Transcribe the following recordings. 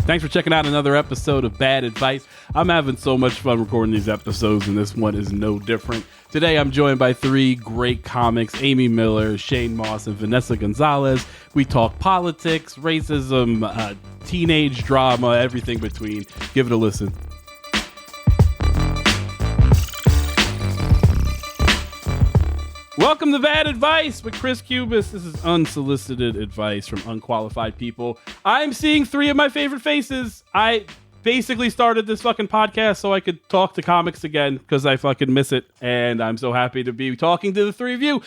Thanks for checking out another episode of Bad Advice. I'm having so much fun recording these episodes, and this one is no different. Today, I'm joined by three great comics, Amy Miller, Shane Mauss, and Vanessa Gonzalez. We talk politics, racism, teenage drama, everything between. Give it a listen. Welcome to Bad Advice with Chris Cubas. This is unsolicited advice from unqualified people. I'm seeing three of my favorite faces. I basically started this fucking podcast so I could talk to comics again because I fucking miss it. And I'm so happy to be talking to the three of you.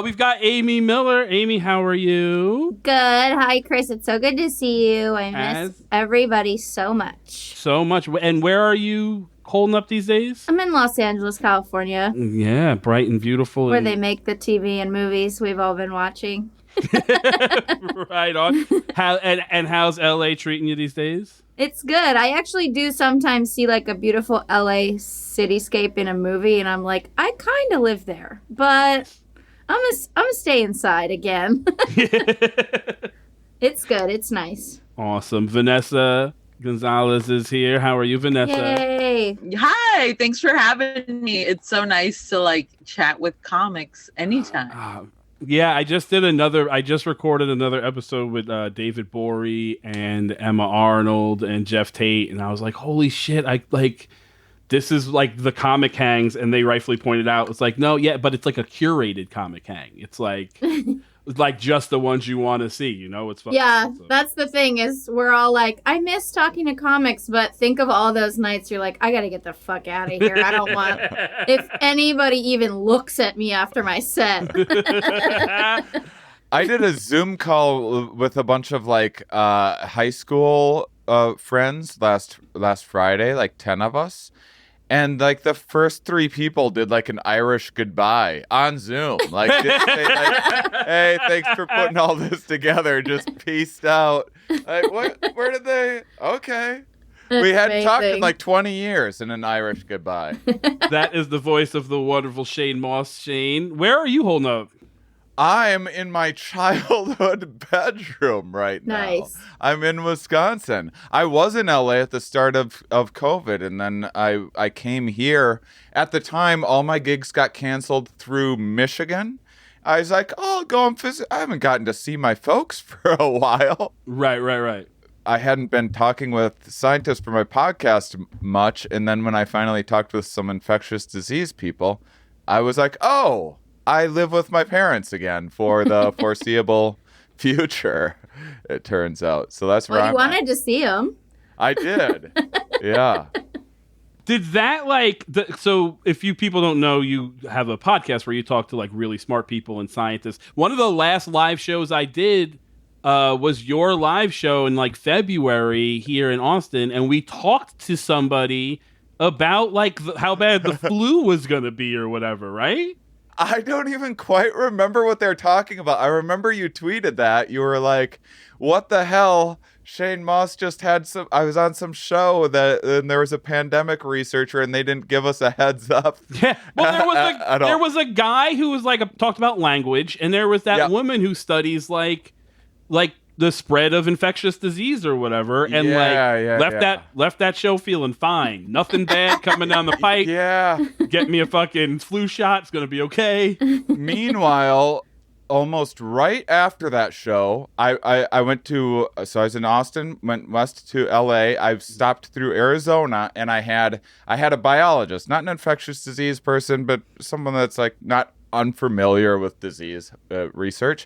We've got Amy Miller. Amy, how are you? Good. Hi, Chris. It's so good to see you. I miss everybody so much. So much. And where are you holding up these days? I'm in Los Angeles, California. Yeah, bright and beautiful. Where they make the TV and movies we've all been watching. Right on. How's LA treating you these days? It's good. I actually do sometimes see like a beautiful LA cityscape in a movie, and I'm like, I kind of live there, but I'm gonna stay inside again. It's good. It's nice. Awesome. Vanessa Gonzalez is here. How are you, Vanessa? Yay. Hi, thanks for having me. It's so nice to chat with comics anytime. Yeah, I just recorded another episode with David Bory and Emma Arnold and Jeff Tate, and I was like, holy shit, this is like the comic hangs, and they rightfully pointed out, it's like, no, yeah, but it's like a curated comic hang. It's like just the ones you want to see, you know? It's fun. Yeah, that's the thing is we're all like, I miss talking to comics, but think of all those nights you're like, I gotta get the fuck out of here. I don't want, if anybody even looks at me after my set. I did a Zoom call with a bunch of high school friends last Friday, 10 of us. And the first three people did an Irish goodbye on Zoom. Didn't say hey, thanks for putting all this together. Just peaced out. What? Where did they? Okay. We hadn't talked in 20 years in an Irish goodbye. That is the voice of the wonderful Shane Mauss. Shane, where are you holding up? I'm in my childhood bedroom right now. Nice. I'm in Wisconsin. I was in LA at the start of COVID, and then I came here. At the time, all my gigs got canceled through Michigan. I was like, oh, I'll go and visit. I haven't gotten to see my folks for a while. Right. I hadn't been talking with scientists for my podcast much, and then when I finally talked with some infectious disease people, I was like, oh, I live with my parents again for the foreseeable future, it turns out. So that's where you wanted to see them. I did. Yeah. Did that so if you people don't know, you have a podcast where you talk to really smart people and scientists. One of the last live shows I did was your live show in February here in Austin. And we talked to somebody about how bad the flu was going to be or whatever, right? I don't even quite remember what they're talking about. I remember you tweeted that. You were like, what the hell? Shane Mauss just had I was on some show and there was a pandemic researcher and they didn't give us a heads up. Yeah. Well, there was a guy who was talked about language, and there was that woman who studies like the spread of infectious disease or whatever, and left that show feeling fine. Nothing bad coming down the pike. Yeah. Get me a fucking flu shot. It's going to be okay. Meanwhile, almost right after that show, I went to, so I was in Austin, went west to LA. I stopped through Arizona, and I had a biologist, not an infectious disease person, but someone that's not unfamiliar with disease research.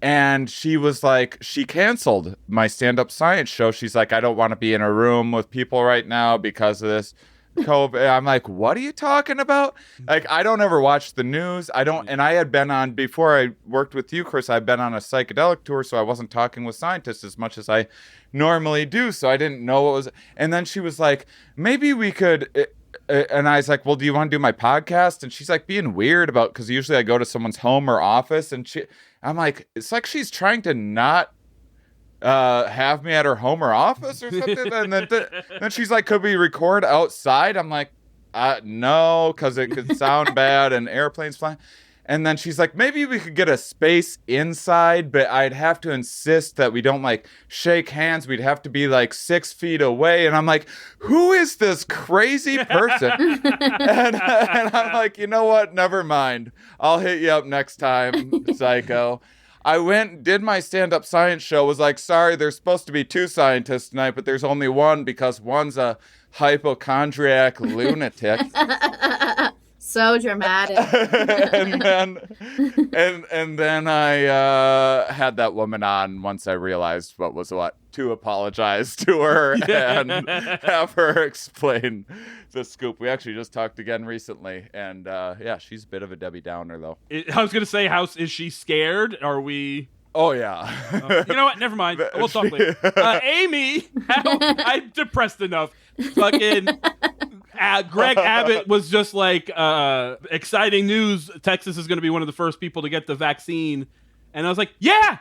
And she was she canceled my stand-up science show. She's like, I don't want to be in a room with people right now because of this COVID. I'm like, what are you talking about? I don't ever watch the news. And I had been on, before I worked with you, Chris, I'd been on a psychedelic tour, so I wasn't talking with scientists as much as I normally do. So I didn't know what was, and then she was like, maybe we could, and I was like, well, do you want to do my podcast? And she's being weird about, because usually I go to someone's home or office, and I'm like, it's she's trying to not have me at her home or office or something. And then she's like, could we record outside? I'm like, no, because it could sound bad and airplanes flying. And then she's like, maybe we could get a space inside, but I'd have to insist that we don't like shake hands. We'd have to be like 6 feet away. And I'm like, who is this crazy person? and I'm like, you know what? Never mind. I'll hit you up next time, psycho. I went, did my stand-up science show, was like, sorry, there's supposed to be 2 scientists tonight, but there's only one because one's a hypochondriac lunatic. So dramatic. and then I had that woman on once I realized what to apologize to her and have her explain the scoop. We actually just talked again recently, and yeah, she's a bit of a Debbie Downer though. I was gonna say, is she scared? Are we? Oh yeah. You know what? Never mind. We'll talk later. Amy, I'm depressed enough. Fucking. Greg Abbott was just like, exciting news. Texas is going to be one of the first people to get the vaccine. And I was like, yeah,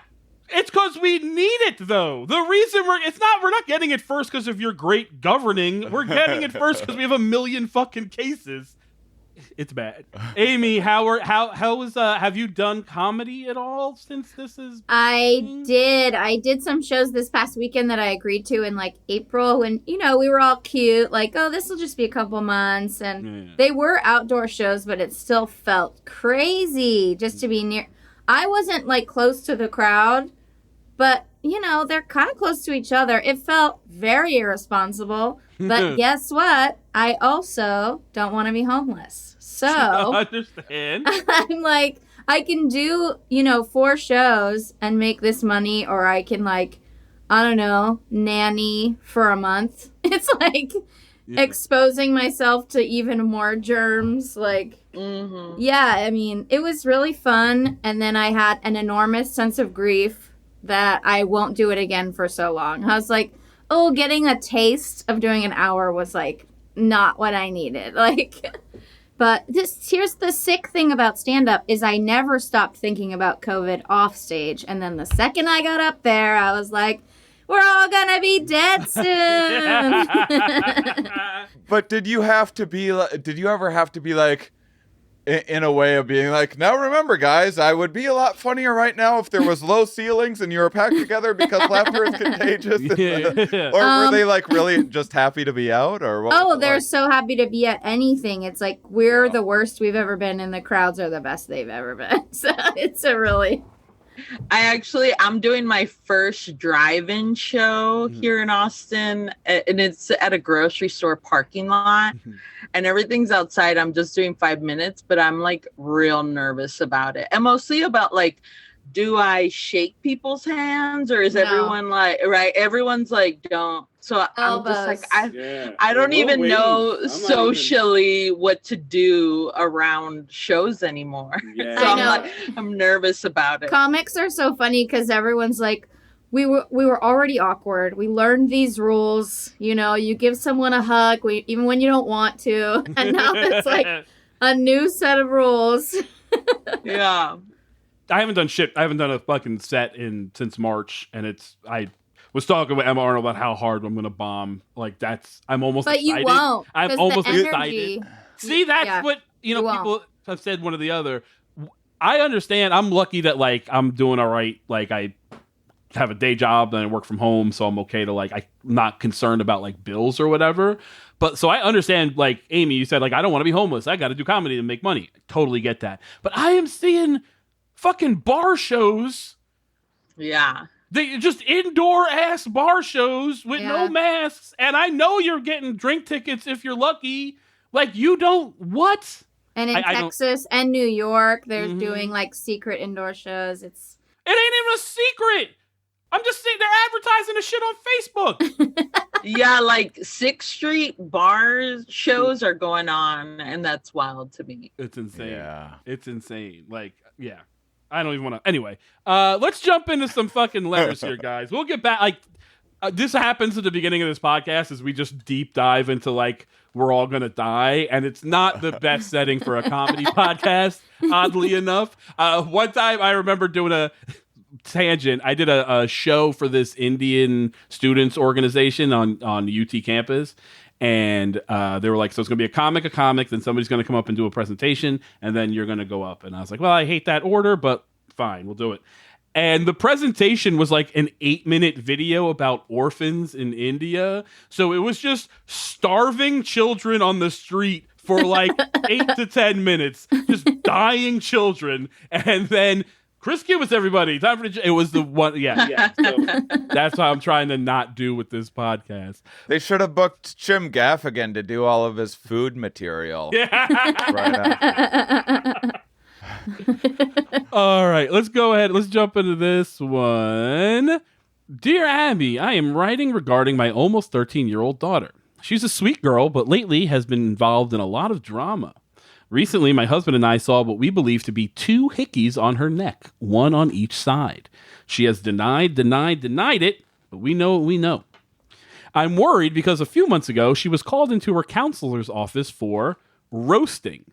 it's because we need it, though. The reason we're not getting it first because of your great governing. We're getting it first because we have 1 million fucking cases. It's bad. Amy, how was have you done comedy at all since this is? I did some shows this past weekend that I agreed to in like April when, we were all cute, like, oh, this will just be a couple months. And they were outdoor shows, but it still felt crazy just to be near. I wasn't like close to the crowd, but they're kind of close to each other. It felt very irresponsible. But guess what? I also don't want to be homeless. So I understand. I'm like, I can do, 4 shows and make this money, or I can like, I don't know, nanny for a month. It's like exposing myself to even more germs. Like, yeah, I mean, it was really fun. And then I had an enormous sense of grief that I won't do it again for so long. I was like, oh, getting a taste of doing an hour was like not what I needed. Like, but here's the sick thing about stand-up is I never stopped thinking about COVID off stage. And then the second I got up there, I was like, we're all gonna be dead soon. But did you ever have to be like, in a way of being like, now remember, guys, I would be a lot funnier right now if there was low ceilings and you were packed together because laughter is contagious? Or were they like really just happy to be out? Or what? Oh, they're so happy to be at anything. It's like we're the worst we've ever been, and the crowds are the best they've ever been. So it's a really. I'm doing my first drive-in show here in Austin, and it's at a grocery store parking lot, and everything's outside. I'm just doing 5 minutes, but I'm like real nervous about it, and mostly about like, do I shake people's hands, or is everyone like, right? Everyone's like, don't. So I'm just like, I don't even know socially what to do around shows anymore. Yeah. So I'm nervous about it. Comics are so funny because everyone's like, we were already awkward. We learned these rules. You give someone a hug even when you don't want to, and now it's like a new set of rules. Yeah. I haven't done shit. I haven't done a fucking set since March, and I was talking with Emma Arnold about how hard I'm gonna bomb. Like I'm almost. But excited. You won't. I'm almost excited. See, that's what people have said. One or the other. I understand. I'm lucky that like I'm doing all right. Like I have a day job and I work from home, so I'm okay to like I'm not concerned about like bills or whatever. But so I understand. Like Amy, you said like I don't want to be homeless. I got to do comedy to make money. I totally get that. But I am seeing fucking bar shows. Yeah. They just indoor ass bar shows with no masks. And I know you're getting drink tickets if you're lucky. Like you don't what? And in Texas and New York, they're doing like secret indoor shows. It ain't even a secret. I'm just saying they're advertising the shit on Facebook. Yeah, like 6th Street bars shows are going on, and that's wild to me. It's insane. Yeah. It's insane. Like, yeah. I don't even want to. Anyway, let's jump into some fucking letters here, guys. We'll get back. Like, this happens at the beginning of this podcast as we just deep dive into, like, we're all going to die. And it's not the best setting for a comedy podcast, oddly enough. One time I remember doing a tangent. I did a show for this Indian students organization on UT campus. And they were like, so it's going to be a comic, then somebody's going to come up and do a presentation, and then you're going to go up. And I was like, well, I hate that order, but fine, we'll do it. And the presentation was like an 8-minute video about orphans in India. So it was just starving children on the street for like 8 to 10 minutes, just dying children. And then Chris Cubas, everybody. Time for it was the one. Yeah. So that's what I'm trying to not do with this podcast. They should have booked Jim Gaffigan to do all of his food material. Yeah. Right after. All right, let's go ahead. Let's jump into this one. Dear Abby, I am writing regarding my almost 13-year-old daughter. She's a sweet girl, but lately has been involved in a lot of drama. Recently, my husband and I saw what we believe to be 2 hickeys on her neck, one on each side. She has denied it, but we know what we know. I'm worried because a few months ago, she was called into her counselor's office for roasting.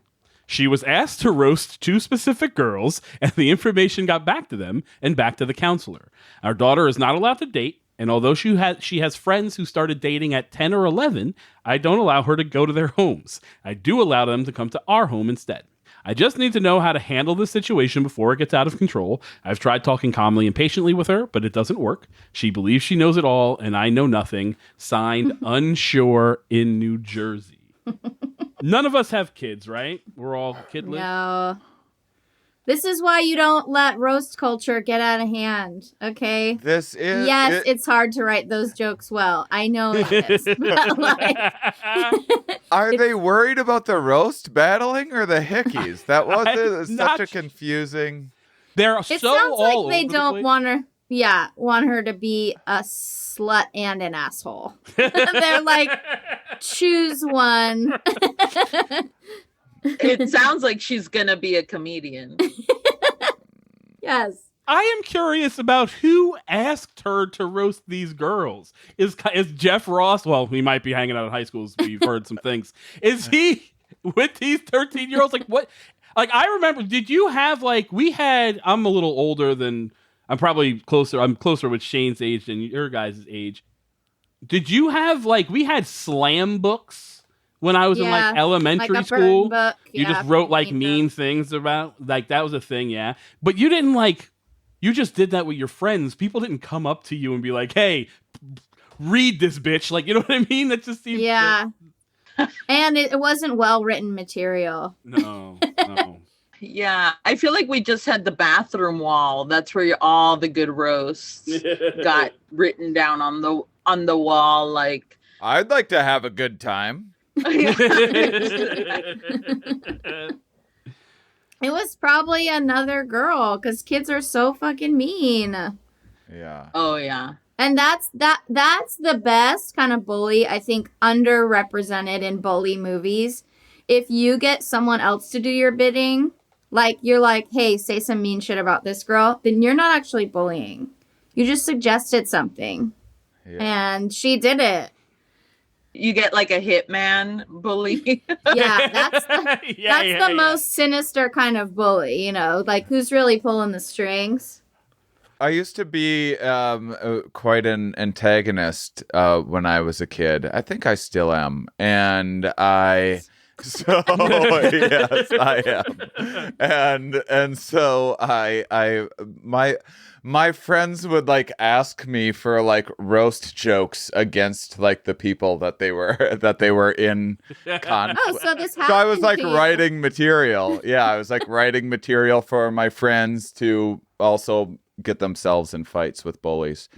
She was asked to roast 2 specific girls, and the information got back to them and back to the counselor. Our daughter is not allowed to date, and although she has friends who started dating at 10 or 11, I don't allow her to go to their homes. I do allow them to come to our home instead. I just need to know how to handle this situation before it gets out of control. I've tried talking calmly and patiently with her, but it doesn't work. She believes she knows it all, and I know nothing. Signed, Unsure in New Jersey. None of us have kids, right? We're all kidless. No. This is why you don't let roast culture get out of hand, okay? This is... Yes, it's hard to write those jokes well. I know this. But like, Are they worried about the roast battling or the hickeys? That was such a confusing... They're it so sounds all like they over the don't place. want her to be a slut and an asshole. They're like, choose one. It sounds like she's gonna be a comedian. Yes. I am curious about who asked her to roast these girls. Is Jeff Ross? Well, he might be hanging out at high schools. We've heard some things. Is he with these 13-year-olds? Like what? Like I remember. Did you have like we had? I'm a little older than. I'm probably closer. I'm closer with Shane's age than your guys' age. Did you have like we had slam books? When I was in like elementary like a school, burn book. you just wrote like mean things about like that was a thing, yeah. But you didn't like you just did that with your friends. People didn't come up to you and be like, "Hey, read this, bitch." Like, you know what I mean? That just seems And it wasn't well written material. No. Yeah, I feel like we just had the bathroom wall. That's where all the good roasts got written down on the wall. Like, I'd like to have a good time. It was probably another girl because kids are so fucking mean. Yeah. Oh yeah. And that's the best kind of bully, I think, underrepresented in bully movies. If you get someone else to do your bidding, like you're like, hey, say some mean shit about this girl, then you're not actually bullying. You just suggested something. Yeah. And she did it. You get like a hitman bully. Yeah, that's the most sinister kind of bully, you know, like who's really pulling the strings. I used to be quite an antagonist when I was a kid. I think I still am. And yes, I am. And so my friends would like ask me for like roast jokes against like the people that they were in conflict. Oh, so this happened. So I was like to you. writing material. Yeah, I was like writing material for my friends to also get themselves in fights with bullies.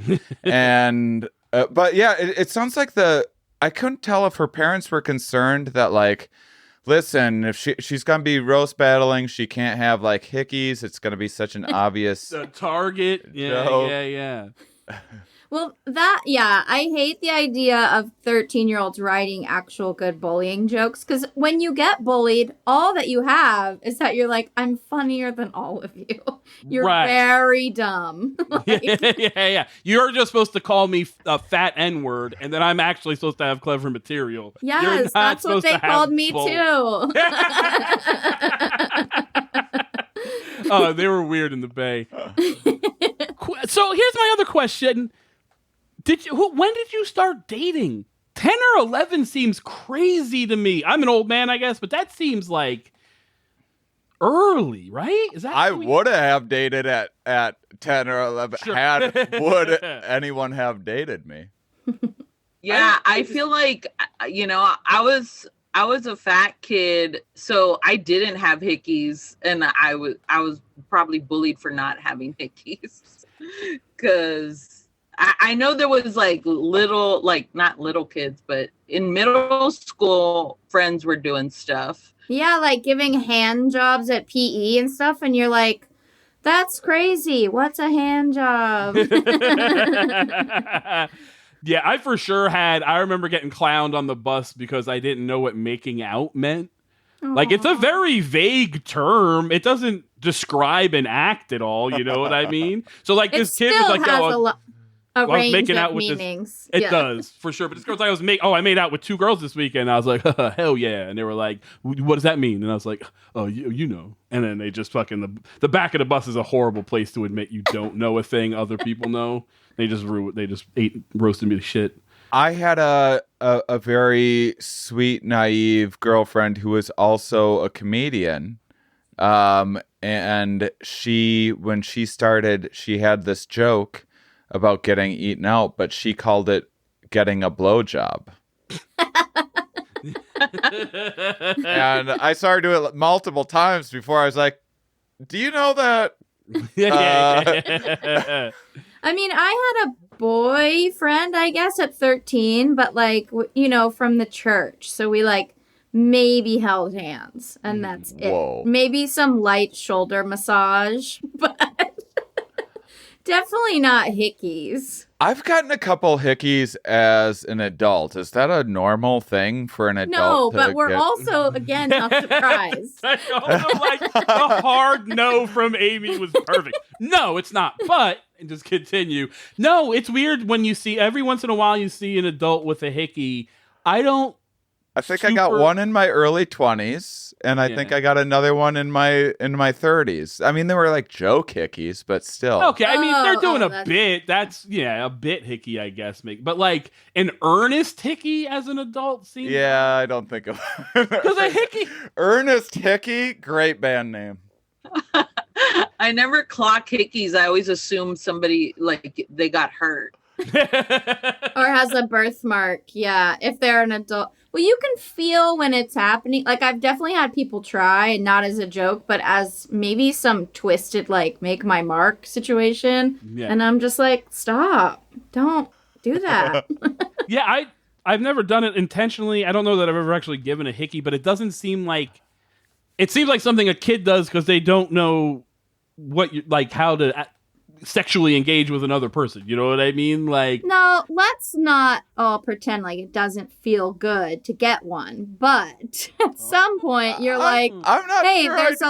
And but yeah, it sounds like I couldn't tell if her parents were concerned that like, listen, if she's gonna be roast battling, she can't have like hickeys. It's gonna be such an obvious target. Yeah. Well, I hate the idea of 13-year-olds writing actual good bullying jokes because when you get bullied, all that you have is that you're like, I'm funnier than all of you. You're very dumb. Yeah. You're just supposed to call me a fat N-word, and then I'm actually supposed to have clever material. Yes, that's what they called me too. Oh, they were weird in the Bay. So here's my other question. When did you start dating? 10 or 11 seems crazy to me. I'm an old man, I guess, but that seems like early, right? Is that I would have dated at 10 or 11. Sure. Would anyone have dated me? Yeah, I feel like, I was a fat kid, so I didn't have hickeys, and I was probably bullied for not having hickeys, because I know there was like little, like not little kids, but in middle school, friends were doing stuff. Yeah, like giving hand jobs at PE and stuff, and you're like, that's crazy. What's a hand job? Yeah, I for sure I remember getting clowned on the bus because I didn't know what making out meant. Aww. Like, it's a very vague term. It doesn't describe an act at all, you know what I mean? So, like, It this kid still was like, has oh, a I was range making of out with meanings. It does, for sure. But this girl's like, I made out with 2 girls this weekend. I was like, hell yeah. And they were like, what does that mean? And I was like, oh, you know. And then they just fucking, the back of the bus is a horrible place to admit you don't know a thing other people know. They just roasted me to shit. I had a very sweet, naive girlfriend who was also a comedian. And when she started, she had this joke about getting eaten out, but she called it getting a blowjob. And I saw her do it multiple times before I was like, do you know that? I mean, I had a boyfriend, I guess, at 13, but like, from the church. So we like maybe held hands, and that's Whoa. it. Maybe some light shoulder massage, but definitely not hickeys. I've gotten a couple hickeys as an adult. Is that a normal thing for an adult? No, but we're also, again, not surprised. Also, like, the hard no from Amy was perfect. No, it's not. But, and just continue. No, it's weird when you see, every once in a while you see an adult with a hickey. I think I got one in my early 20s, and I think I got another one in my 30s. I mean, they were like joke hickeys, but still. Okay, I mean, they're doing a bit. That's, a bit hickey, I guess. But like, an earnest hickey as an adult seems... Yeah, I don't think of... Because a hickey... Ernest Hickey, great band name. I never clock hickeys. I always assume somebody, like, they got hurt. Or has a birthmark. Yeah, if they're an adult. Well, you can feel when it's happening. Like, I've definitely had people try, not as a joke, but as maybe some twisted, like, make my mark situation. Yeah. And I'm just like, stop. Don't do that. Yeah, I've never done it intentionally. I don't know that I've ever actually given a hickey, but it doesn't seem like... It seems like something a kid does because they don't know how to... sexually engage with another person, you know what I mean? Like, no, let's not all pretend like it doesn't feel good to get one, but at some point you're like, I'm not hey, sure there's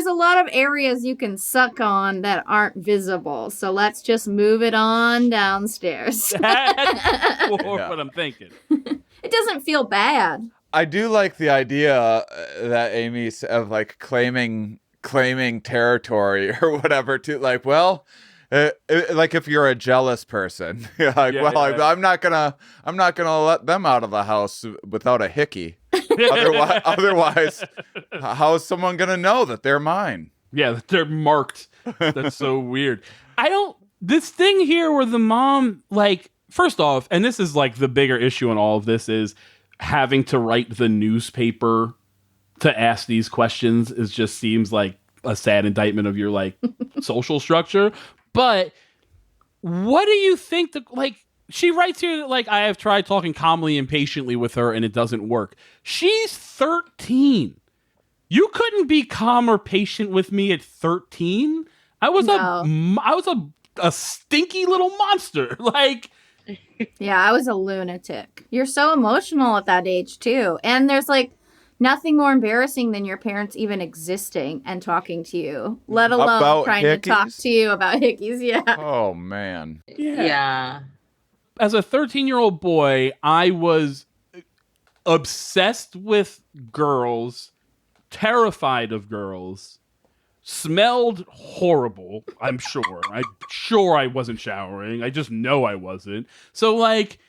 a lot of areas you can suck on that aren't visible, so let's just move it on downstairs. That's what I'm thinking. It doesn't feel bad. I do like the idea that Amy's of like claiming territory or whatever to like, well, like if you're a jealous person, you're like, I'm not gonna let them out of the house without a hickey. Otherwise, how is someone gonna know that they're mine? Yeah, that they're marked. That's so weird. This thing here where the mom, like, first off, and this is like the bigger issue in all of this, is having to write the newspaper to ask these questions just seems like a sad indictment of your like social structure. But what do you think she writes here that like, I have tried talking calmly and patiently with her and it doesn't work. She's 13. You couldn't be calm or patient with me at 13. I was a stinky little monster. Like, yeah, I was a lunatic. You're so emotional at that age too. And there's like nothing more embarrassing than your parents even existing and talking to you, let alone about trying hickeys? to talk to you about hickeys. Yeah. Oh, man. Yeah. As a 13-year-old boy, I was obsessed with girls, terrified of girls, smelled horrible, I'm sure. I'm sure I wasn't showering. I just know I wasn't. So, like,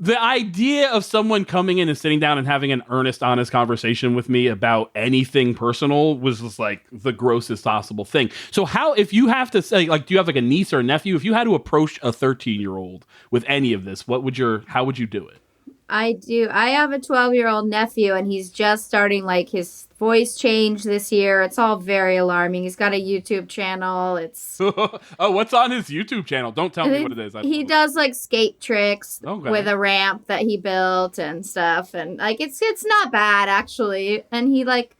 The idea of someone coming in and sitting down and having an earnest, honest conversation with me about anything personal was just like the grossest possible thing. So how, if you have to say, like, do you have like a niece or a nephew? If you had to approach a 13-year-old with any of this, how would you do it? I do. I have a 12-year-old nephew, and he's just starting, like, his voice change this year. It's all very alarming. He's got a YouTube channel. It's oh, what's on his YouTube channel? Don't tell me what it is. He does, like, skate tricks with a ramp that he built and stuff. And, like, it's not bad, actually. And he, like,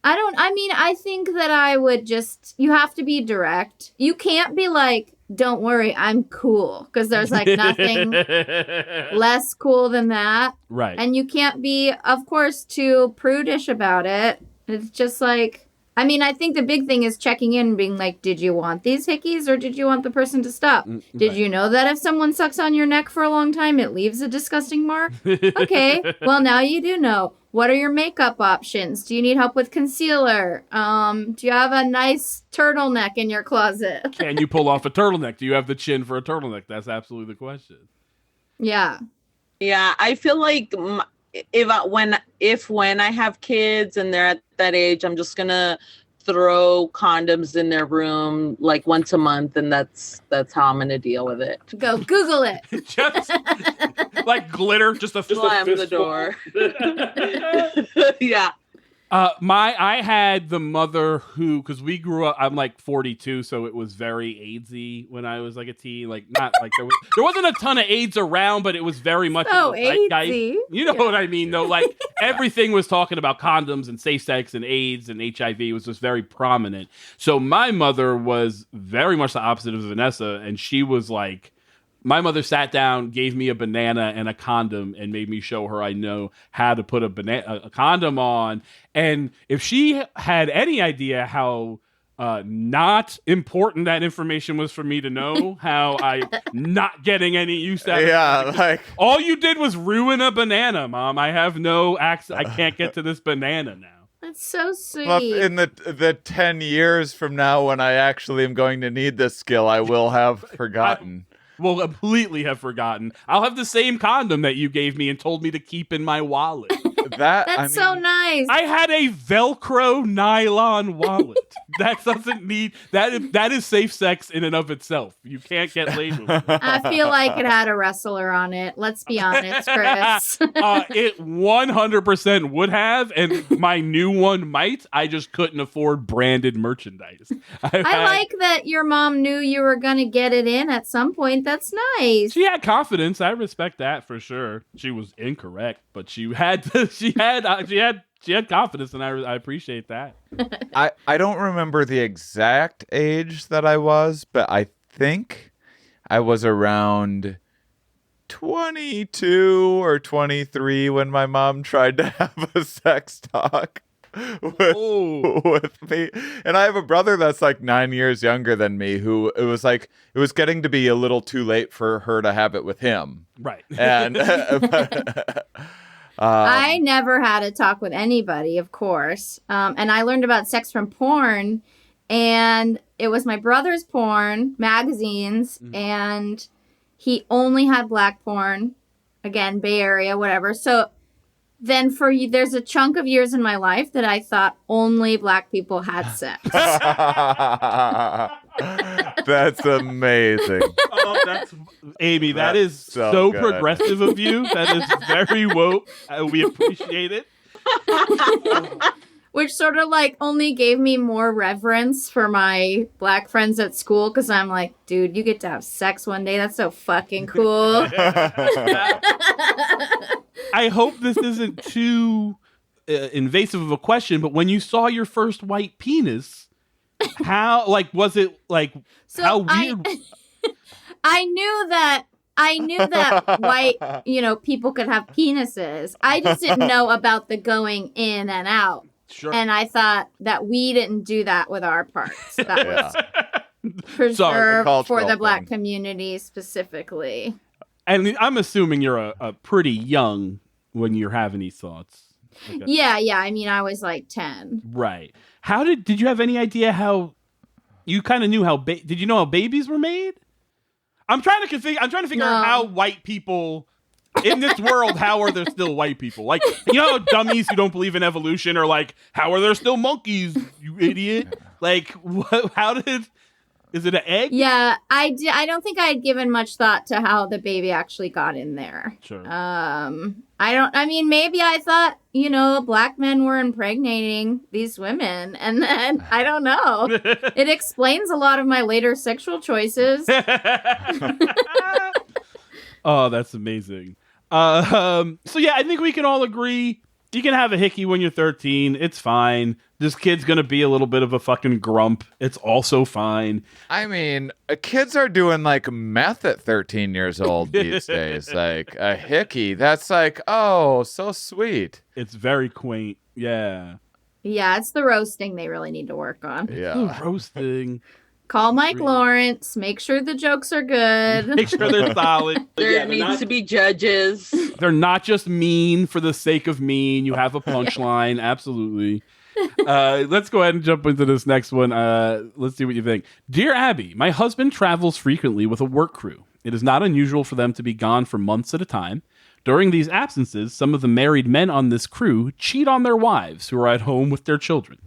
I think that I would just, you have to be direct. You can't be like, don't worry, I'm cool. Because there's like nothing less cool than that. Right. And you can't be, of course, too prudish about it. It's just like, I think the big thing is checking in and being like, did you want these hickeys or did you want the person to stop? Did you know that if someone sucks on your neck for a long time, it leaves a disgusting mark? Okay, well, now you do know. What are your makeup options? Do you need help with concealer? Do you have a nice turtleneck in your closet? Can you pull off a turtleneck? Do you have the chin for a turtleneck? That's absolutely the question. Yeah. Yeah, I feel like when I have kids and they're at that age, I'm just gonna throw condoms in their room like once a month, and that's how I'm gonna deal with it. Go Google it. Just like glitter, just slam the door. Yeah. I had the mother who, because we grew up, I'm like 42, so it was very AIDSy when I was like a teen. Like, not like there wasn't a ton of AIDS around, but it was very much AIDSy. You know what I mean, though? Like, everything was talking about condoms and safe sex and AIDS and HIV was just very prominent. So my mother was very much the opposite of Vanessa, and she was like, my mother sat down, gave me a banana and a condom, and made me show her I know how to put a condom on. And if she had any idea how not important that information was for me to know, how I not getting any use out of it. Like, all you did was ruin a banana, Mom. I have no access. I can't get to this banana now. That's so sweet. Well, in the 10 years from now, when I actually am going to need this skill, I will have forgotten. Will completely have forgotten. I'll have the same condom that you gave me and told me to keep in my wallet. That's so nice. I had a Velcro nylon wallet. That doesn't need that is safe sex in and of itself. You can't get laid with it. I feel like it had a wrestler on it. Let's be honest, Chris. It 100% would have, and my new one might. I just couldn't afford branded merchandise. I like that your mom knew you were gonna get it in at some point. That's nice. She had confidence. I respect that for sure. She was incorrect, but she had confidence, and I appreciate that. I don't remember the exact age that I was, but I think I was around 22 or 23 when my mom tried to have a sex talk with me. And I have a brother that's like 9 years younger than me, who it was getting to be a little too late for her to have it with him. Right. And I never had a talk with anybody, of course. And I learned about sex from porn, and it was my brother's porn magazines, and he only had black porn. Again, Bay Area, whatever. So then there's a chunk of years in my life that I thought only black people had sex. That's amazing. Amy, that is so progressive of you. That is very woke. We appreciate it. Which sort of like only gave me more reverence for my black friends at school, because I'm like, dude, you get to have sex one day. That's so fucking cool. I hope this isn't too invasive of a question, but when you saw your first white penis, how, like, was it like, so how weird? I knew that white, people could have penises. I just didn't know about the going in and out. Sure. And I thought that we didn't do that with our parts. That was preserved for the black community specifically. And I'm assuming you're a pretty young when you're having these thoughts. Okay. Yeah. I mean, I was like 10. Right. How did you have any idea how you kind of knew how did you know how babies were made? I'm trying to figure out how white people in this world, how are there still white people? Like, you know, dummies who don't believe in evolution are like, how are there still monkeys, you idiot? Like, how did... Is it an egg? Yeah, I don't think I had given much thought to how the baby actually got in there. Sure. Maybe I thought, black men were impregnating these women, and then I don't know. It explains a lot of my later sexual choices. Oh, that's amazing. So yeah, I think we can all agree you can have a hickey when you're 13. It's fine. This kid's going to be a little bit of a fucking grump. It's also fine. I mean, kids are doing like meth at 13 years old these days. Like a hickey, that's like, oh, so sweet. It's very quaint. Yeah. Yeah, it's the roasting they really need to work on. Yeah. Ooh, roasting. Call Mike Lawrence. Make sure the jokes are good. Make sure they're solid. There needs to be judges. They're not just mean for the sake of mean. You have a punchline. Absolutely. Let's go ahead and jump into this next one. Let's see what you think. Dear Abby, my husband travels frequently with a work crew. It is not unusual for them to be gone for months at a time. During these absences, some of the married men on this crew cheat on their wives who are at home with their children.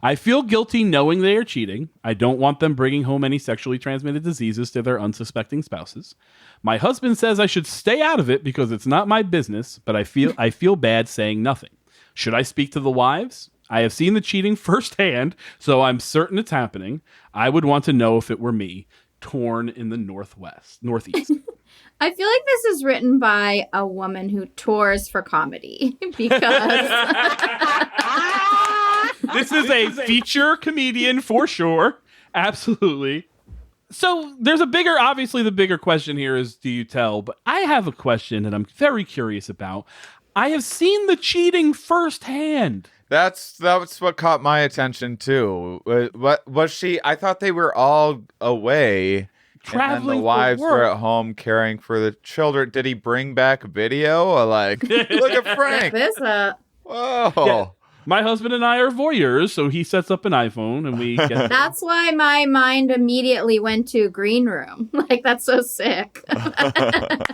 I feel guilty knowing they are cheating. I don't want them bringing home any sexually transmitted diseases to their unsuspecting spouses. My husband says I should stay out of it because it's not my business, but I feel bad saying nothing. Should I speak to the wives? I have seen the cheating firsthand, so I'm certain it's happening. I would want to know if it were me. Torn in the northeast. I feel like this is written by a woman who tours for comedy because this is a feature comedian for sure. Absolutely. So there's obviously the bigger question here is, do you tell? But I have a question that I'm very curious about. I have seen the cheating firsthand. That's what caught my attention too. What was she? I thought they were all away. Traveling, and the wives were at home caring for the children. Did he bring back video? Or like, look at Frank. Whoa. Yeah. My husband and I are voyeurs, so he sets up an iPhone and we get... That's why my mind immediately went to green room. Like, that's so sick. But,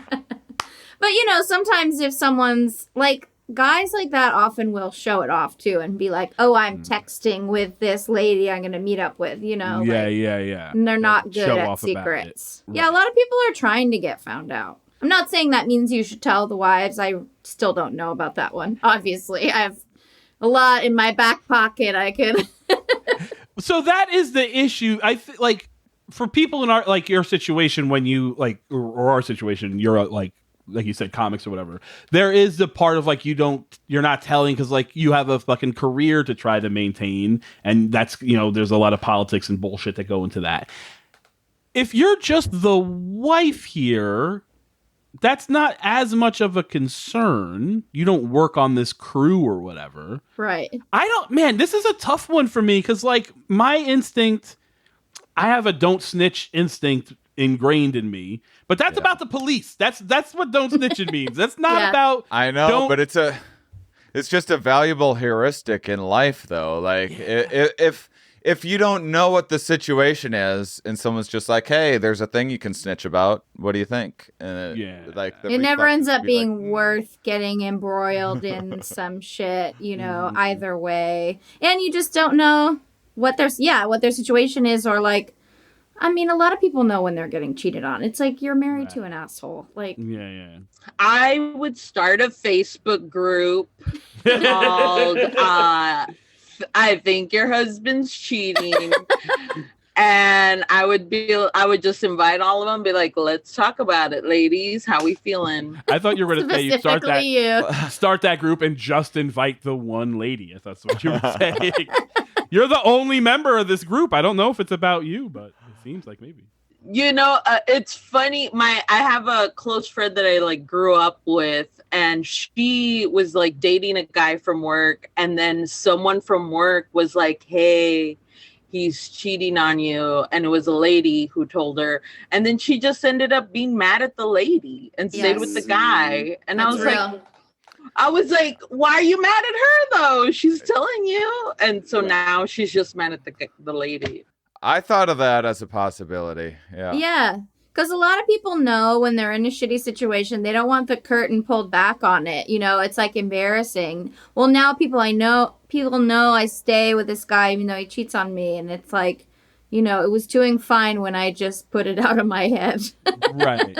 sometimes if someone's, like, guys like that often will show it off, too, and be like, oh, I'm texting with this lady I'm going to meet up with, Yeah. And they're not good at secrets. Right. Yeah, a lot of people are trying to get found out. I'm not saying that means you should tell the wives. I still don't know about that one. Obviously, I have a lot in my back pocket I could... So that is the issue. Like, for people in our, like, your situation when you, like, or our situation, you're, like you said, comics or whatever, there is the part of, like, you're not telling because, like, you have a fucking career to try to maintain, and that's, there's a lot of politics and bullshit that go into that. If you're just the wife here, that's not as much of a concern. You don't work on this crew or whatever. Right. This is a tough one for me because, like, my instinct, I have a don't snitch instinct ingrained in me, but that's about the police. That's what don't snitching means. That's not about... I know, but it's just a valuable heuristic in life, though. Like, if you don't know what the situation is, and someone's just like, "Hey, there's a thing you can snitch about. What do you think?" And it never ends up being worth getting embroiled in some shit, either way. And you just don't know what their situation is, or like, I mean, a lot of people know when they're getting cheated on. It's like you're married to an asshole. Like, yeah. I would start a Facebook group called I think your husband's cheating. And I would just invite all of them, be like, let's talk about it, ladies. How we feeling? I thought you were going to say you start that group and just invite the one lady. If that's what you were saying. You're the only member of this group. I don't know if it's about you, but it seems like maybe. It's funny. I have a close friend that I like grew up with, and she was like dating a guy from work, and then someone from work was like, "Hey, he's cheating on you," and it was a lady who told her, and then she just ended up being mad at the lady and stayed with the guy. And I was like, why are you mad at her though? She's telling you. And so now she's just mad at the lady. I thought of that as a possibility. Yeah. Yeah. Because a lot of people know when they're in a shitty situation, they don't want the curtain pulled back on it. You know, it's like embarrassing. Well, now people know I stay with this guy even though he cheats on me. And it's like, you know, it was doing fine when I just put it out of my head. Right.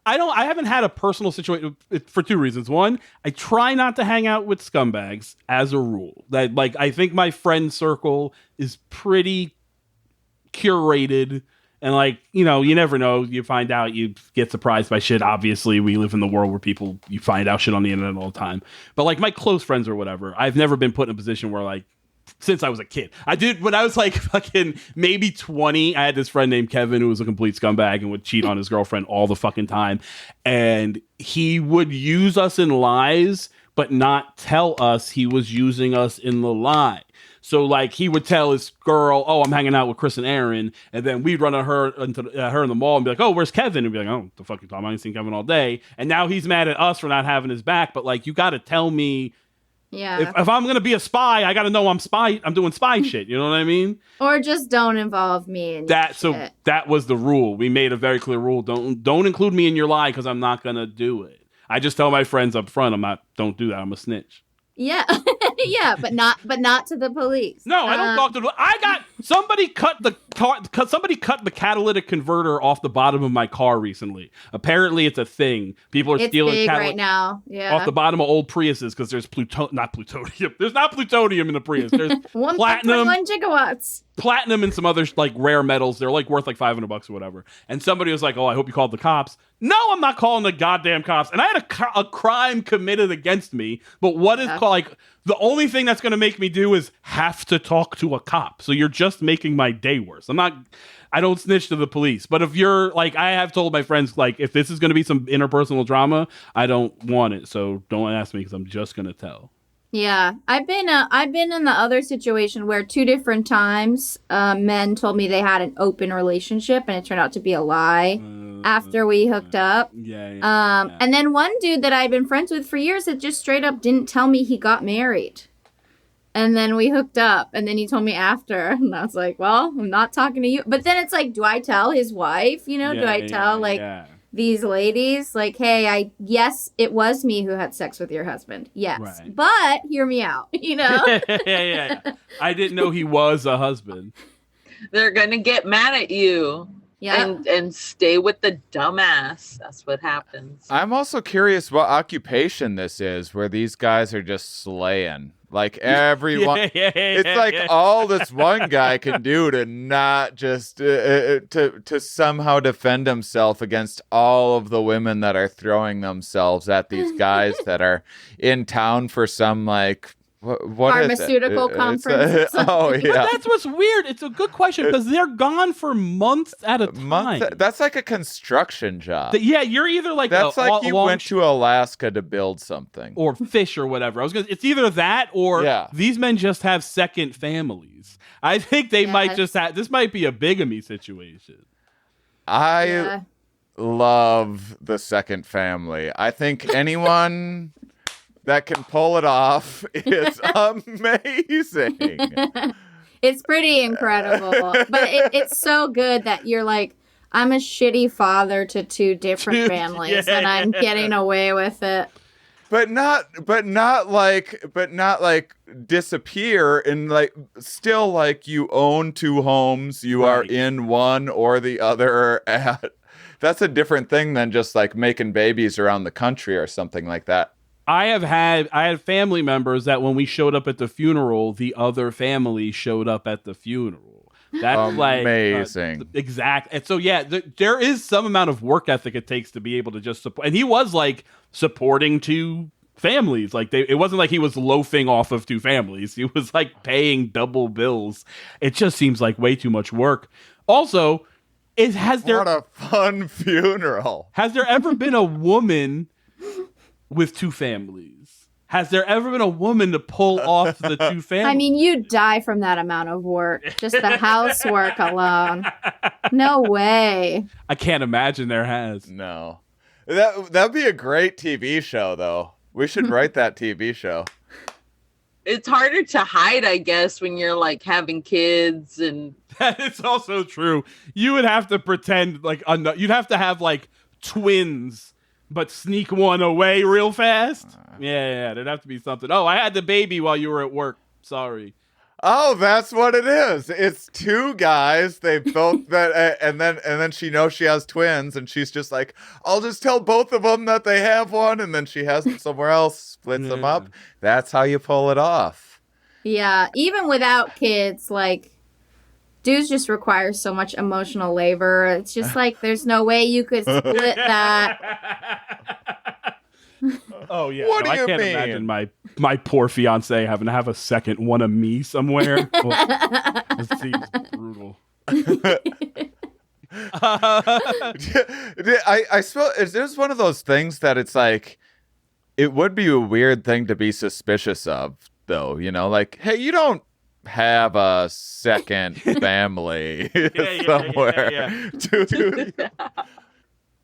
I haven't had a personal situation for two reasons. One, I try not to hang out with scumbags as a rule. That, like, I think my friend circle is pretty curated. And, like, you know, you never know. You find out, you get surprised by shit. Obviously, we live in the world where you find out shit on the internet all the time. But, like, my close friends or whatever, I've never been put in a position where, like, since I was a kid. I did, when I was, like, fucking maybe 20, I had this friend named Kevin who was a complete scumbag and would cheat on his girlfriend all the fucking time. And he would use us in lies, but not tell us he was using us in the lie. So, like, he would tell his girl, "Oh, I'm hanging out with Chris and Aaron," and then we'd run into her in the mall and be like, "Oh, where's Kevin?" And be like, "Oh, the fuck you talking about? I ain't seen Kevin all day." And now he's mad at us for not having his back. But, like, you got to tell me, yeah. If I'm gonna be a spy, I got to know I'm doing spy shit. You know what I mean? Or just don't involve me in that. Shit. So that was the rule. We made a very clear rule: don't include me in your lie because I'm not gonna do it. I just tell my friends up front, don't do that. I'm a snitch. Yeah, yeah, but not to the police. No, I don't talk to. Somebody cut the catalytic converter off the bottom of my car recently. Apparently, it's a thing. People are stealing big right now. Yeah, off the bottom of old Priuses because there's not plutonium. There's not plutonium in the Prius. There's platinum, 1 gigawatts. Platinum, and some other, like, rare metals. They're, like, worth like $500 or whatever. And somebody was like, "Oh, I hope you called the cops." No, I'm not calling the goddamn cops. And I had a crime committed against me. But what is called, like, the only thing that's going to make me do is have to talk to a cop. So you're just making my day worse. I don't snitch to the police. But if you're, like, I have told my friends, like, if this is going to be some interpersonal drama, I don't want it. So don't ask me because I'm just going to tell. Yeah, I've been in the other situation where 2 different times men told me they had an open relationship and it turned out to be a lie after we hooked up. Yeah. And then one dude that I'd been friends with for years that just straight up didn't tell me he got married. And then we hooked up and then he told me after and I was like, "Well, I'm not talking to you." But then it's like, do I tell his wife, you know? Do I tell these ladies, like, "Hey, yes, it was me who had sex with your husband. Yes. Right. But hear me out," you know? Yeah. I didn't know he was a husband. They're going to get mad at you. Yeah. And stay with the dumbass. That's what happens. I'm also curious what occupation this is where these guys are just slaying. Like everyone, it's like all this one guy can do to not just to somehow defend himself against all of the women that are throwing themselves at these guys that are in town for some, like, what pharmaceutical conference. Oh yeah, but that's what's weird. It's a good question because they're gone for months at a time. That's like a construction job. Yeah, you're either like you went to Alaska to build something or fish or whatever. It's either that or these men just have second families. I think they might just have. This might be a bigamy situation. I love the second family. I think anyone that can pull it off, it's amazing. It's pretty incredible. But it's so good that you're like, I'm a shitty father to 2 different families and I'm getting away with it. But not like disappear and, like, still, like, you own 2 homes, you are in one or the other that's a different thing than just, like, making babies around the country or something like that. I had family members that when we showed up at the funeral, the other family showed up at the funeral. That's amazing. Exact. And so, there is some amount of work ethic it takes to be able to just support. And he was, like, supporting 2 families. Like, it wasn't like he was loafing off of 2 families. He was, like, paying double bills. It just seems like way too much work. Also, what a fun funeral. Has there ever been a woman with 2 families? Has there ever been a woman to pull off the 2 families? I mean, you die from that amount of work. Just the housework alone. No way. I can't imagine there has. No. That'd be a great TV show, though. We should write that TV show. it's harder to hide, I guess, when you're like having kids and. That is also true. You would have to pretend like you'd have to have like twins, but sneak one away real fast. Yeah, there'd have to be something. Oh, I had the baby while you were at work. Sorry. Oh, that's what it is. It's two guys. They both that, and then she knows she has twins, and she's just like, I'll just tell both of them that they have one, and then she has them somewhere else, splits them up. That's how you pull it off. Yeah, even without kids, like, dudes just require so much emotional labor. It's just like there's no way you could split that. Oh yeah, What do I you can't mean? imagine my poor fiance having to have a second one of me somewhere. It seems brutal. I suppose it's just one of those things that it's like, it would be a weird thing to be suspicious of, though. You know, like, hey, you don't have a second family somewhere. Yeah.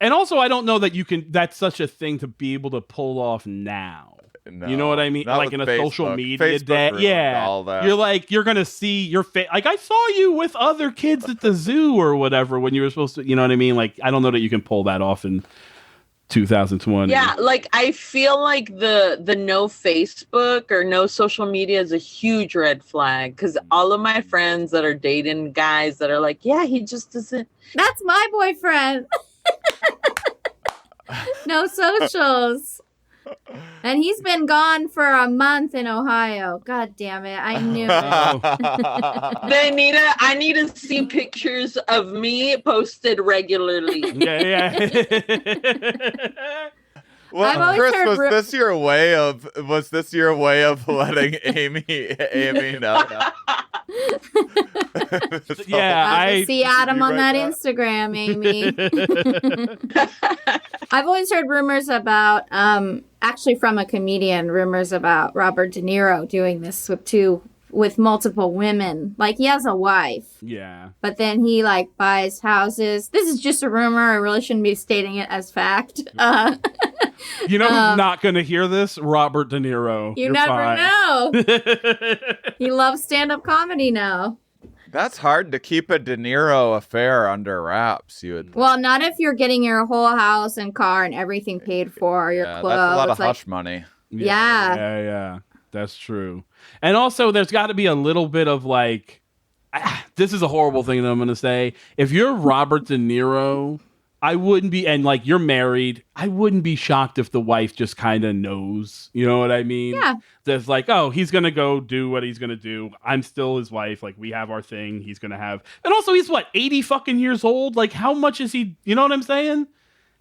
And also, I don't know that that's such a thing to be able to pull off now. No, you know what I mean? not Like in a with social Facebook. media Facebook day. ruined Yeah. all that. You're like, you're going to see your face. Like, I saw you with other kids at the zoo or whatever when you were supposed to, you know what I mean? Like, I don't know that you can pull that off in 2020. Yeah, like I feel like the no Facebook or no social media is a huge red flag, because all of my friends that are dating guys that are like, yeah, he just doesn't. That's my boyfriend. No socials. And he's been gone for a month in Ohio. God damn it. I knew it. I need to see pictures of me posted regularly. Yeah. Well, I've always Chris, heard was this your way of letting Amy know? Yeah, see Adam on that that? Instagram, Amy. I've always heard rumors about, actually from a comedian, rumors about Robert De Niro doing this with multiple women. Like, he has a wife. Yeah. But then he, like, buys houses. This is just a rumor. I really shouldn't be stating it as fact. You know who's not going to hear this? Robert De Niro. You You're never fine. know. He loves stand-up comedy now. That's hard to keep a De Niro affair under wraps. You would. Well, not if you're getting your whole house and car and everything paid for, your clothes. That's a lot of like, hush money. Yeah. That's true. And also, there's got to be a little bit of like, this is a horrible thing that I'm going to say. If you're Robert De Niro, I wouldn't be, and like you're married, I wouldn't be shocked if the wife just kind of knows. You know what I mean? Yeah. There's like, oh, he's going to go do what he's going to do. I'm still his wife. Like, we have our thing. He's going to have, and also he's what, 80 fucking years old? Like, how much is he, you know what I'm saying?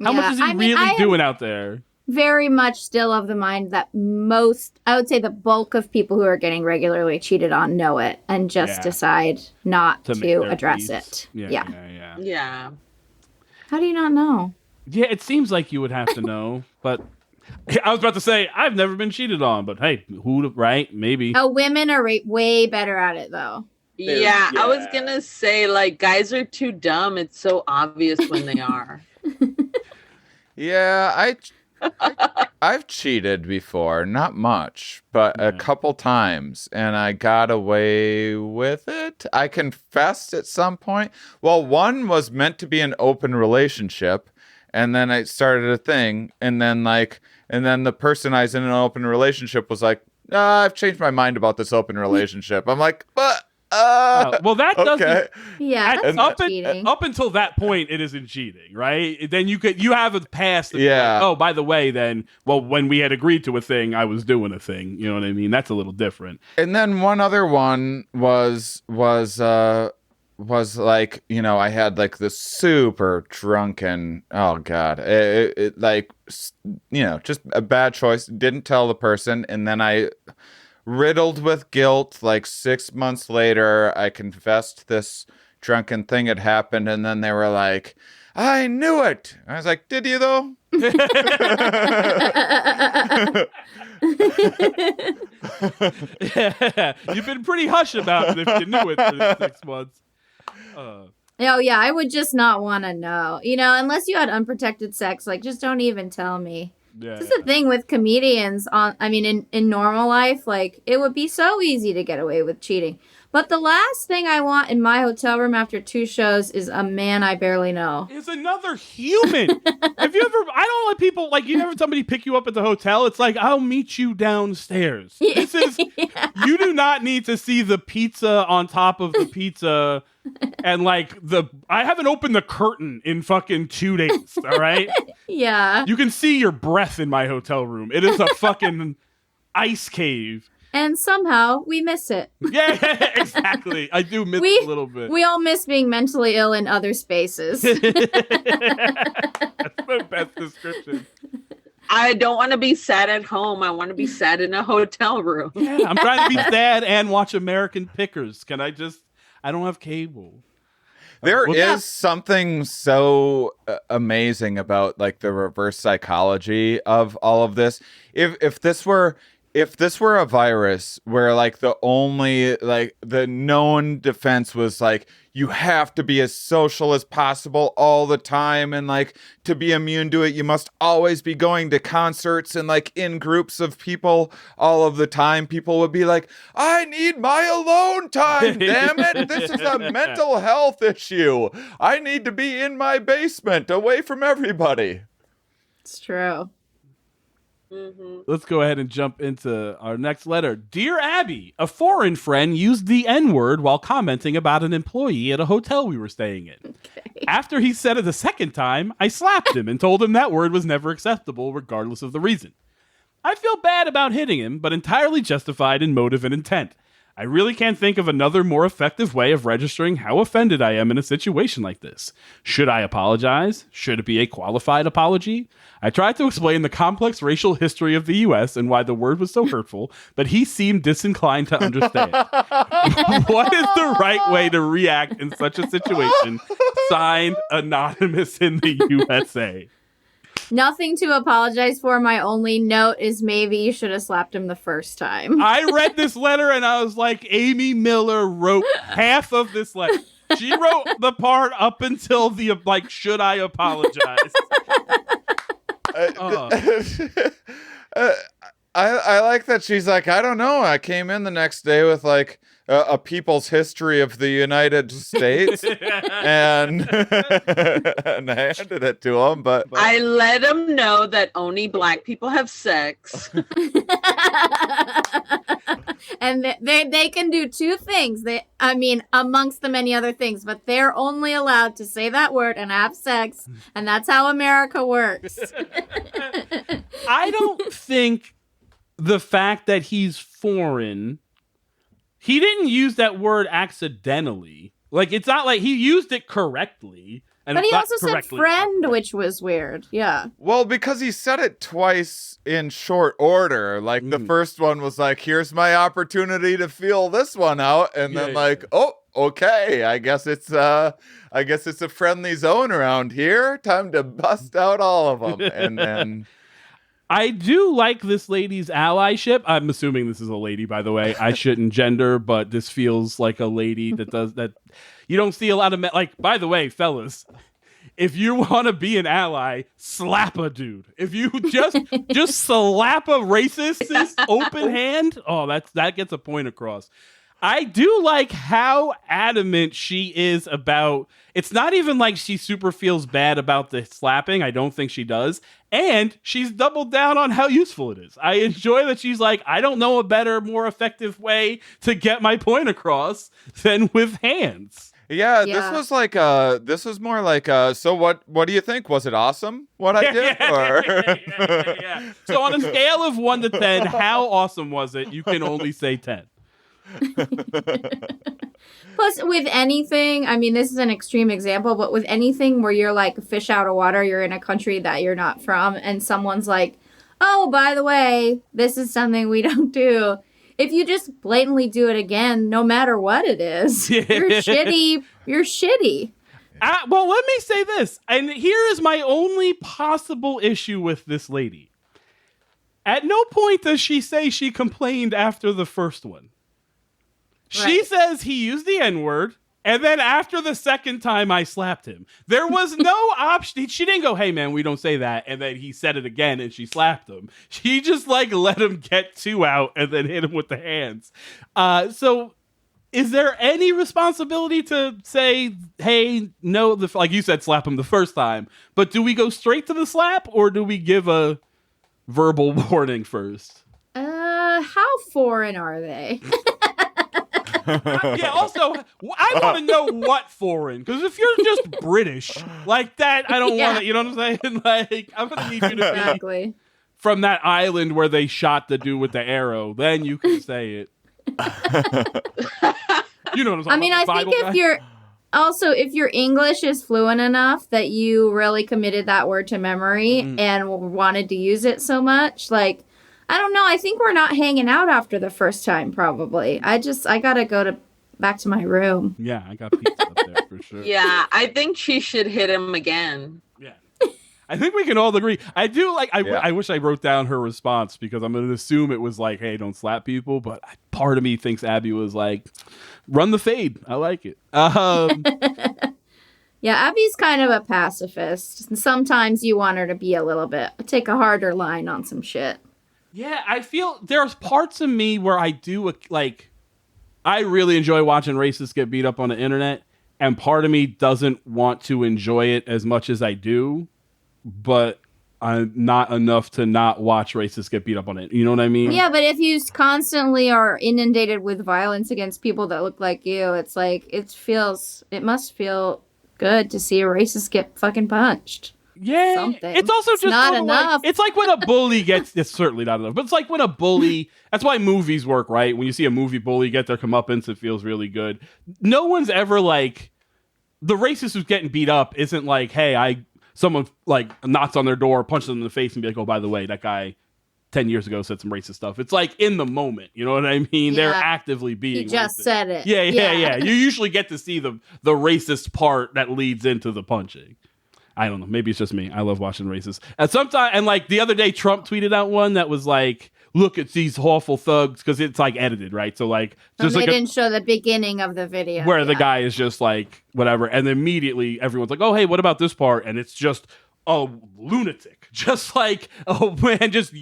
How much is he really doing out there? Very much still of the mind that I would say the bulk of people who are getting regularly cheated on know it and just decide not to address it. Yeah. How do you not know? Yeah, it seems like you would have to know, but I was about to say, I've never been cheated on, but hey, right? Maybe. Oh, women are way better at it, though. Yeah, I was going to say, like, guys are too dumb. It's so obvious when they are. Yeah, I've cheated before, not much, but a couple times, and I got away with it. I confessed at some point. Well, one was meant to be an open relationship, and then I started a thing, and then the person I was in an open relationship was like, I've changed my mind about this open relationship. I'm like, but well, that doesn't. Okay. Yeah, that's cheating. Up until that point, it isn't cheating, right? Then you have a past. Yeah. Like, oh, by the way, then, well, when we had agreed to a thing, I was doing a thing. You know what I mean? That's a little different. And then one other one was like, you know, I had like this super drunken, oh God, it like, you know, just a bad choice. Didn't tell the person. And then I, riddled with guilt, like 6 months later, I confessed this drunken thing had happened. And then they were like, I knew it. I was like, did you though? Yeah, you've been pretty hush about it if you knew it for 6 months. Oh, yeah, I would just not want to know. You know, unless you had unprotected sex, like, just don't even tell me. Yeah. This is the thing with comedians in normal life, like it would be so easy to get away with cheating. But the last thing I want in my hotel room after 2 shows is a man I barely know. Is another human. Have you ever, I don't let people, like, you never somebody pick you up at the hotel. It's like, I'll meet you downstairs. This is, you do not need to see the pizza on top of the pizza. And like I haven't opened the curtain in fucking 2 days. All right. Yeah. You can see your breath in my hotel room. It is a fucking ice cave. And somehow we miss it. Yeah, exactly. I do miss it a little bit. We all miss being mentally ill in other spaces. That's the best description. I don't want to be sad at home. I want to be sad in a hotel room. Yeah, I'm trying to be sad and watch American Pickers. Can I don't have cable. There is something so amazing about like the reverse psychology of all of this. If this were a virus where like the only like the known defense was like you have to be as social as possible all the time, and like to be immune to it you must always be going to concerts and like in groups of people all of the time, people would be like, I need my alone time, damn it, this is a mental health issue, I need to be in my basement away from everybody. It's true. Let's go ahead and jump into our next letter. Dear Abby, a foreign friend used the N-word while commenting about an employee at a hotel we were staying in. Okay. After he said it the second time, I slapped him and told him that word was never acceptable regardless of the reason. I feel bad about hitting him, but entirely justified in motive and intent. I really can't think of another more effective way of registering how offended I am in a situation like this. Should I apologize? Should it be a qualified apology? I tried to explain the complex racial history of the U.S. and why the word was so hurtful, but he seemed disinclined to understand. What is the right way to react in such a situation? Signed, Anonymous in the USA. Nothing to apologize for. My only note is maybe you should have slapped him the first time. I read this letter and I was like, Amy Miller wrote half of this letter. She wrote the part up until the, like, should I apologize? I like that she's like, I don't know. I came in the next day with like a people's history of the United States and I handed it to him. But I let him know that only Black people have sex. And they can do 2 things. Amongst the many other things, but they're only allowed to say that word and have sex. And that's how America works. I don't think the fact that he's foreign, he didn't use that word accidentally. Like, it's not like he used it correctly. But he also said friend, which was weird. Yeah. Well, because he said it twice in short order. Like, the first one was like, here's my opportunity to feel this one out. And then oh, okay, I guess it's a friendly zone around here. Time to bust out all of them. And then I do like this lady's allyship. I'm assuming this is a lady, by the way. I shouldn't gender, but this feels like a lady that does that. You don't see a lot of men. Like, by the way, fellas, if you want to be an ally, slap a dude. If you just slap a racist open hand, that gets a point across. I do like how adamant she is about, it's not even like she super feels bad about the slapping. I don't think she does. And she's doubled down on how useful it is. I enjoy that she's like, I don't know a better, more effective way to get my point across than with hands. Yeah, this was like this was more like so what do you think? Was it awesome what I did? Yeah. So on a scale of 1 to 10, how awesome was it? You can only say 10. Plus, with anything, this is an extreme example, but with anything where you're like a fish out of water, you're in a country that you're not from, and someone's like, oh, by the way, this is something we don't do. If you just blatantly do it again, no matter what it is, you're shitty. You're shitty. Well, let me say this, and here is my only possible issue with this lady. At no point does she say she complained after the first one. She says he used the N-word. And then after the second time I slapped him, there was no option. She didn't go, hey, man, we don't say that. And then he said it again and she slapped him. She just like let him get 2 out and then hit him with the hands. So is there any responsibility to say, hey, no, like you said, slap him the first time. But do we go straight to the slap or do we give a verbal warning first? How foreign are they? Yeah, also, I want to know what foreign, because if you're just British, like that, I don't want to, you know what I'm saying? Like, I'm going to need you to be from that island where they shot the dude with the arrow, then you can say it. You know what I'm talking I mean, about, I think if your English is fluent enough that you really committed that word to memory and wanted to use it so much, like, I don't know. I think we're not hanging out after the first time, probably. I gotta go back to my room. Yeah, I got pizza up there for sure. Yeah, I think she should hit him again. Yeah. I think we can all agree. I do like, I wish I wrote down her response because I'm going to assume it was like, hey, don't slap people. But part of me thinks Abby was like, run the fade. I like it. Yeah, Abby's kind of a pacifist. Sometimes you want her to be take a harder line on some shit. Yeah, I feel there's parts of me where I do like, I really enjoy watching racists get beat up on the internet, and part of me doesn't want to enjoy it as much as I do, but I'm not enough to not watch racists get beat up on it. You know what I mean? Yeah, but if you constantly are inundated with violence against people that look like you, it's like, it must feel good to see a racist get fucking punched. Yeah, something. It's also just not enough. It's like when a bully gets. It's certainly not enough, but it's like when a bully. That's why movies work, right? When you see a movie bully get their comeuppance, it feels really good. No one's ever like the racist who's getting beat up. Isn't like, hey, someone like knocks on their door, punches them in the face, and be like, oh, by the way, that guy 10 years ago said some racist stuff. It's like in the moment, you know what I mean? Yeah. They're actively being. He just said it. Yeah. You usually get to see the racist part that leads into the punching. I don't know. Maybe it's just me. I love watching races. And sometimes, and like the other day, Trump tweeted out one that was like, "Look at these awful thugs," because it's like edited, right? So like, just they didn't show the beginning of the video where the guy is just like whatever, and then immediately everyone's like, "Oh, hey, what about this part?" And it's just a lunatic, just like man, just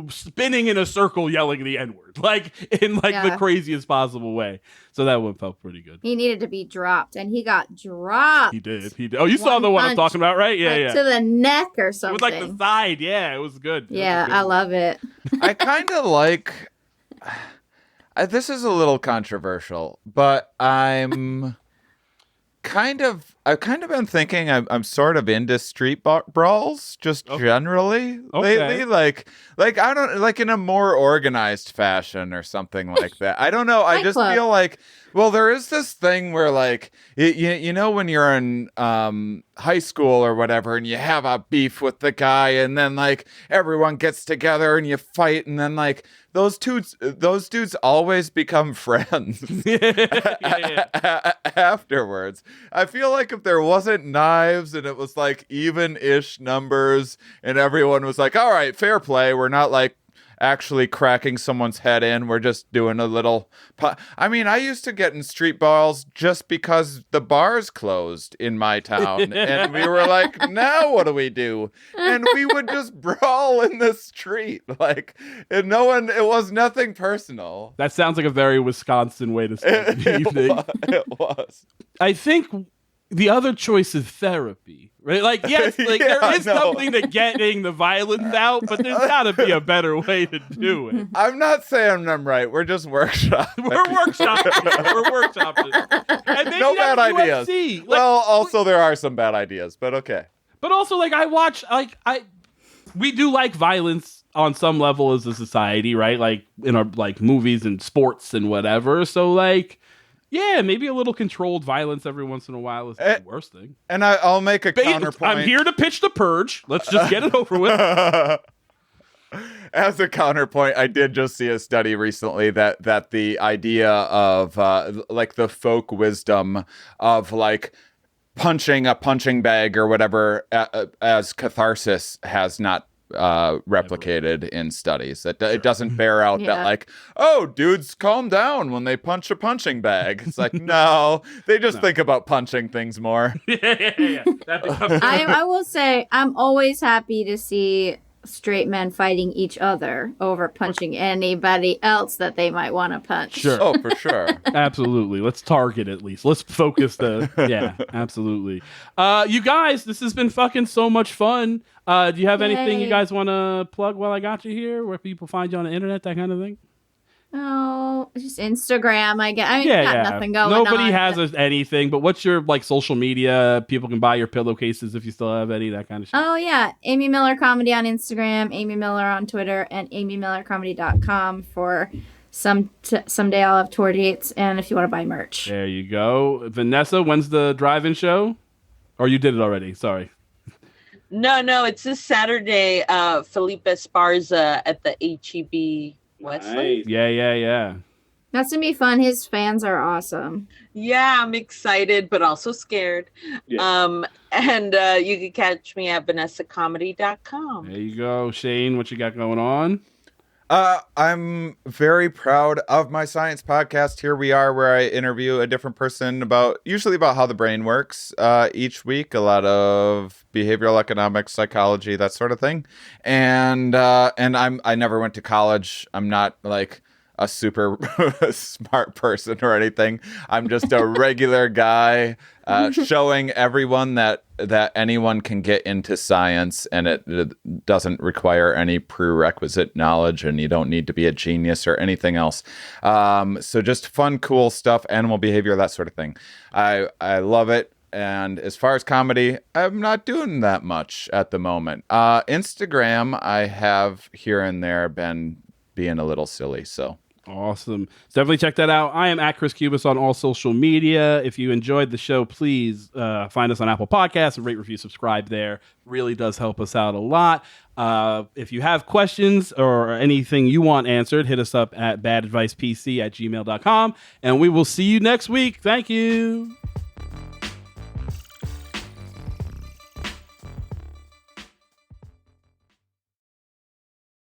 spinning in a circle, yelling the N-word, like in like the craziest possible way. So that one felt pretty good. He needed to be dropped, and he got dropped. He did. Oh, you saw the one I'm talking about, right? Yeah, to the neck or something. It was like the side. Yeah, it was good. Yeah, I love it. I kind of like. This is a little controversial, but I've kind of been thinking I'm sort of into street brawls just generally lately. Like I don't like in a more organized fashion or something like that. I don't know. I just feel like, well, there is this thing where like you know when you're in high school or whatever and you have a beef with the guy and then like everyone gets together and you fight and then like those dudes always become friends afterwards. I feel like if there wasn't knives and it was like even-ish numbers and everyone was like, all right, fair play. We're not like actually cracking someone's head in. We're just doing a little... I mean, I used to get in street brawls just because the bars closed in my town. And we were like, now what do we do? And we would just brawl in the street. Like, and it was nothing personal. That sounds like a very Wisconsin way to spend the evening. It was. I think the other choice is therapy, right? Like, yes, like there is something to getting the violence out, but there's got to be a better way to do it. I'm not saying I'm right. We're just workshopping. We're workshopping. And maybe no bad ideas. Like, well, also there are some bad ideas, but okay. But also, like, we do like violence on some level as a society, right? Like in our like movies and sports and whatever. So like, yeah, maybe a little controlled violence every once in a while is the worst thing. And I'll make a counterpoint. I'm here to pitch the Purge. Let's just get it over with. As a counterpoint, I did just see a study recently that the idea of like the folk wisdom of like punching a punching bag or whatever as catharsis has not replicated in studies. It doesn't bear out that like, oh, dudes calm down when they punch a punching bag. It's like, no, they just think about punching things more. Yeah. I will say I'm always happy to see straight men fighting each other over punching anybody else that they might want to punch. Sure. Oh, for sure. Absolutely. Let's target at least. Let's focus yeah, absolutely. You guys, this has been fucking so much fun. Do you have anything you guys want to plug while I got you here? Where people find you on the internet, that kind of thing? Oh, just Instagram, I guess. I mean, got nothing going on. Nobody has anything, but what's your like social media? People can buy your pillowcases if you still have any, that kind of shit. Oh, yeah. Amy Miller Comedy on Instagram, Amy Miller on Twitter, and amymillercomedy.com for someday I'll have tour dates, and if you want to buy merch. There you go. Vanessa, when's the drive-in show? Or you did it already? Sorry. No, it's this Saturday, Felipe Esparza at the HEB Westlake. Nice. Yeah. That's going to be fun. His fans are awesome. Yeah, I'm excited, but also scared. Yeah. And you can catch me at vanessacomedy.com. There you go. Shane, what you got going on? I'm very proud of my science podcast. Here we are, where I interview a different person usually about how the brain works each week. A lot of behavioral economics, psychology, that sort of thing. And I never went to college. I'm not like a super smart person or anything. I'm just a regular guy showing everyone that anyone can get into science, and it doesn't require any prerequisite knowledge, and you don't need to be a genius or anything else. So just fun, cool stuff, animal behavior, that sort of thing. I love it. And as far as comedy, I'm not doing that much at the moment. Instagram, I have here and there been being a little silly, so. Awesome. So definitely check that out. I am at Chris Cubas on all social media. If you enjoyed the show, please find us on Apple Podcasts and rate, review, subscribe there. Really does help us out a lot. If you have questions or anything you want answered, hit us up at badadvicepc@gmail.com, and we will see you next week. Thank you.